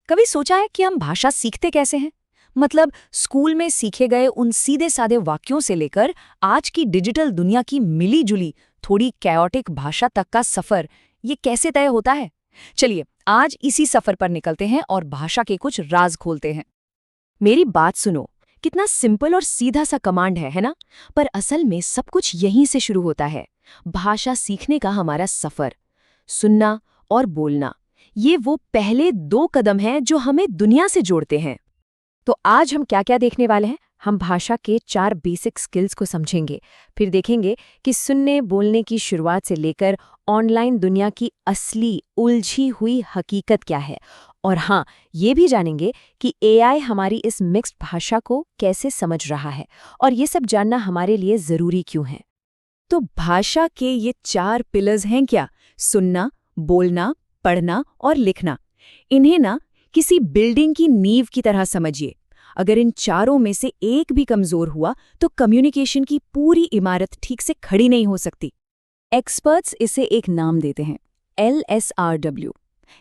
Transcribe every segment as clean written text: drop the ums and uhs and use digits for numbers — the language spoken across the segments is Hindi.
कभी सोचा है कि हम भाषा सीखते कैसे हैं? मतलब स्कूल में सीखे गए उन सीधे साधे वाक्यों से लेकर आज की डिजिटल दुनिया की मिली जुली थोड़ी कैओटिक भाषा तक का सफर, ये कैसे तय होता है? चलिए आज इसी सफर पर निकलते हैं और भाषा के कुछ राज खोलते हैं। मेरी बात सुनो, कितना सिंपल और सीधा सा कमांड है ना? पर असल में सब कुछ यहीं से शुरू होता है। भाषा सीखने का हमारा सफर, सुनना और बोलना, ये वो पहले 2 कदम हैं जो हमें दुनिया से जोड़ते हैं। तो आज हम क्या क्या देखने वाले हैं? हम भाषा के 4 बेसिक स्किल्स को समझेंगे, फिर देखेंगे कि सुनने बोलने की शुरुआत से लेकर ऑनलाइन दुनिया की असली उलझी हुई हकीकत क्या है, और हाँ, ये भी जानेंगे कि एआई हमारी इस मिक्स्ड भाषा को कैसे समझ रहा है, और ये सब जानना हमारे लिए ज़रूरी क्यों है। तो भाषा के ये 4 पिलर्स हैं क्या? सुनना, बोलना, पढ़ना और लिखना। इन्हें ना किसी बिल्डिंग की नींव की तरह समझिए। अगर इन चारों में से एक भी कमजोर हुआ तो कम्युनिकेशन की पूरी इमारत ठीक से खड़ी नहीं हो सकती। एक्सपर्ट्स इसे एक नाम देते हैं, LSRW,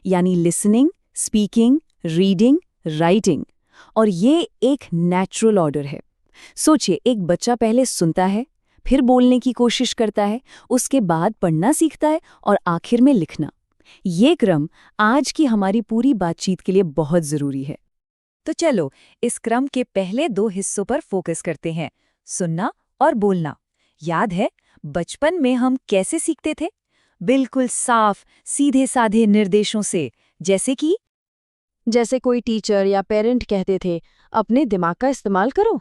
यानी लिसनिंग, स्पीकिंग, रीडिंग, राइटिंग। और ये एक नेचुरल ऑर्डर है। सोचिए, एक बच्चा पहले सुनता है, फिर बोलने की कोशिश करता है, उसके बाद पढ़ना सीखता है और आखिर में लिखना। ये क्रम आज की हमारी पूरी बातचीत के लिए बहुत जरूरी है। तो चलो इस क्रम के पहले 2 हिस्सों पर फोकस करते हैं, सुनना और बोलना। याद है बचपन में हम कैसे सीखते थे? बिल्कुल साफ, सीधे साधे निर्देशों से, जैसे कोई टीचर या पेरेंट कहते थे, अपने दिमाग का इस्तेमाल करो।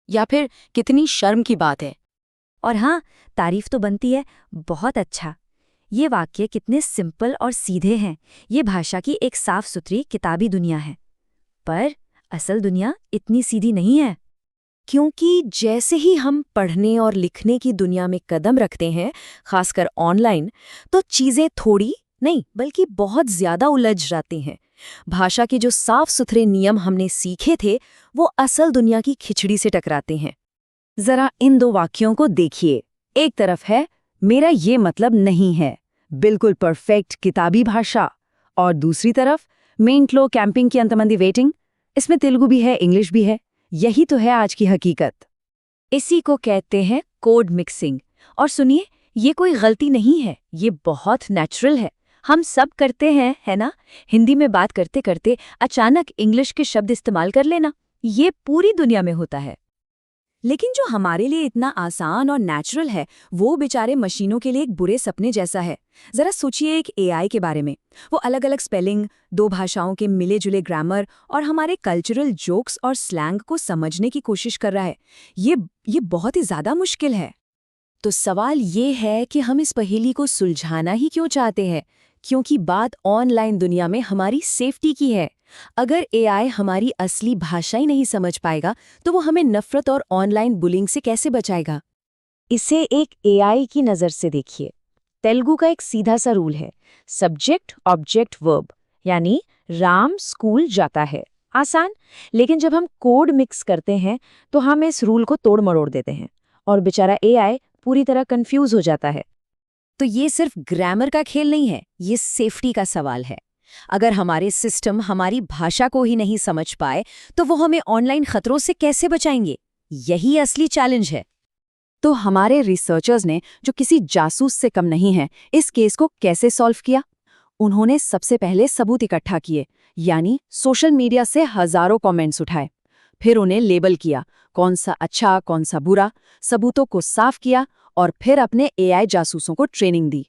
या फिर कितनी शर्म की बात है। और हाँ, तारीफ तो बनती है, बहुत अच्छा। ये वाक्य कितने सिंपल और सीधे हैं। ये भाषा की एक साफ सुथरी किताबी दुनिया है। पर असल दुनिया इतनी सीधी नहीं है, क्योंकि जैसे ही हम पढ़ने और लिखने की दुनिया में कदम रखते हैं, खासकर ऑनलाइन, तो चीजें थोड़ी नहीं बल्कि बहुत ज्यादा उलझ जाती हैं। भाषा के जो साफ सुथरे नियम हमने सीखे थे, वो असल दुनिया की खिचड़ी से टकराते हैं। जरा इन 2 वाक्यों को देखिए। एक तरफ है, मेरा ये मतलब नहीं है, बिल्कुल परफेक्ट किताबी भाषा। और दूसरी तरफ, मैं इंట్లో कैंपिंग की अंतमंदी वेटिंग। इसमें तेलुगु भी है, इंग्लिश भी है। यही तो है आज की हकीकत। इसी को कहते हैं कोड मिक्सिंग। और सुनिए, ये कोई गलती नहीं है, ये बहुत नेचुरल है। हम सब करते हैं, है ना? हिंदी में बात करते करते अचानक इंग्लिश के शब्द इस्तेमाल कर लेना, ये पूरी दुनिया में होता है। लेकिन जो हमारे लिए इतना आसान और नेचुरल है, वो बेचारे मशीनों के लिए एक बुरे सपने जैसा है। जरा सोचिए एक एआई के बारे में। वो अलग अलग स्पेलिंग, 2 भाषाओं के मिले जुले ग्रामर और हमारे कल्चरल जोक्स और स्लैंग को समझने की कोशिश कर रहा है। ये बहुत ही ज्यादा मुश्किल है। तो सवाल ये है कि हम इस पहेली को सुलझाना ही क्यों चाहते हैं? क्योंकि बात ऑनलाइन दुनिया में हमारी सेफ्टी की है। अगर एआई हमारी असली भाषा ही नहीं समझ पाएगा, तो वो हमें नफरत और ऑनलाइन बुलिंग से कैसे बचाएगा? इसे एक एआई की नज़र से देखिए। तेलुगु का एक सीधा सा रूल है, सब्जेक्ट ऑब्जेक्ट वर्ब, यानी राम स्कूल जाता है। आसान। लेकिन जब हम कोड मिक्स करते हैं तो हम इस रूल को तोड़ मरोड़ देते हैं और बेचारा एआई पूरी तरह कंफ्यूज हो जाता है। तो ये सिर्फ ग्रामर का खेल नहीं है, ये सेफ्टी का सवाल है। अगर हमारे सिस्टम हमारी भाषा को ही नहीं समझ पाए, तो वो हमें ऑनलाइन खतरों से कैसे बचाएंगे? यही असली चैलेंज है। तो हमारे रिसर्चर्स ने, जो किसी जासूस से कम नहीं है, इस केस को कैसे सॉल्व किया? उन्होंने सबसे पहले सबूत इकट्ठा किए, यानी सोशल मीडिया से हजारों कमेंट्स उठाए। फिर उन्हें लेबल किया, कौन सा अच्छा कौन सा बुरा, सबूतों को साफ किया और फिर अपने एआई जासूसों को ट्रेनिंग दी।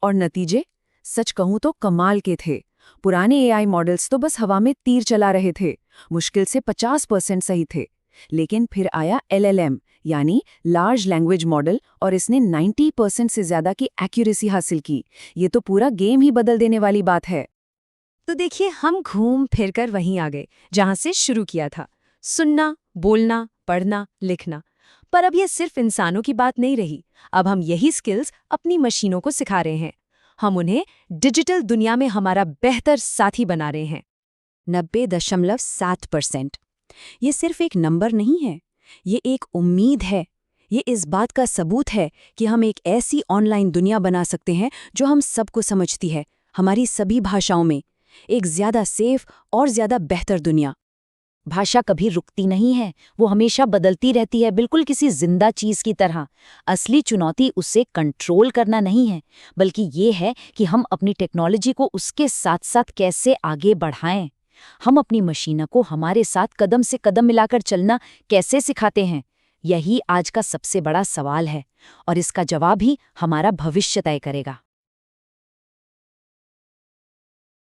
और नतीजे सच कहूं तो कमाल के थे। पुराने एआई मॉडल्स तो बस हवा में तीर चला रहे थे, मुश्किल से 50% सही थे। लेकिन फिर आया LLM, यानी लार्ज लैंग्वेज मॉडल, और इसने 90% से ज्यादा की एक्यूरेसी हासिल की। ये तो पूरा गेम ही बदल देने वाली बात है। तो देखिए, हम घूम फिर कर वहीं आ गए जहां से शुरू किया था, सुनना, बोलना, पढ़ना, लिखना। पर अब ये सिर्फ इंसानों की बात नहीं रही। अब हम यही स्किल्स अपनी मशीनों को सिखा रहे हैं। हम उन्हें डिजिटल दुनिया में हमारा बेहतर साथी बना रहे हैं। 90.7%। ये सिर्फ एक नंबर नहीं है, ये एक उम्मीद है। ये इस बात का सबूत है कि हम एक ऐसी ऑनलाइन दुनिया बना सकते हैं जो हम सबको समझती है, हमारी सभी भाषाओं में। एक ज्यादा सेफ और ज्यादा बेहतर दुनिया। भाषा कभी रुकती नहीं है, वो हमेशा बदलती रहती है, बिल्कुल किसी जिंदा चीज की तरह। असली चुनौती उसे कंट्रोल करना नहीं है, बल्कि ये है कि हम अपनी टेक्नोलॉजी को उसके साथ साथ कैसे आगे बढ़ाएं। हम अपनी मशीनों को हमारे साथ कदम से कदम मिलाकर चलना कैसे सिखाते हैं? यही आज का सबसे बड़ा सवाल है, और इसका जवाब ही हमारा भविष्य तय करेगा।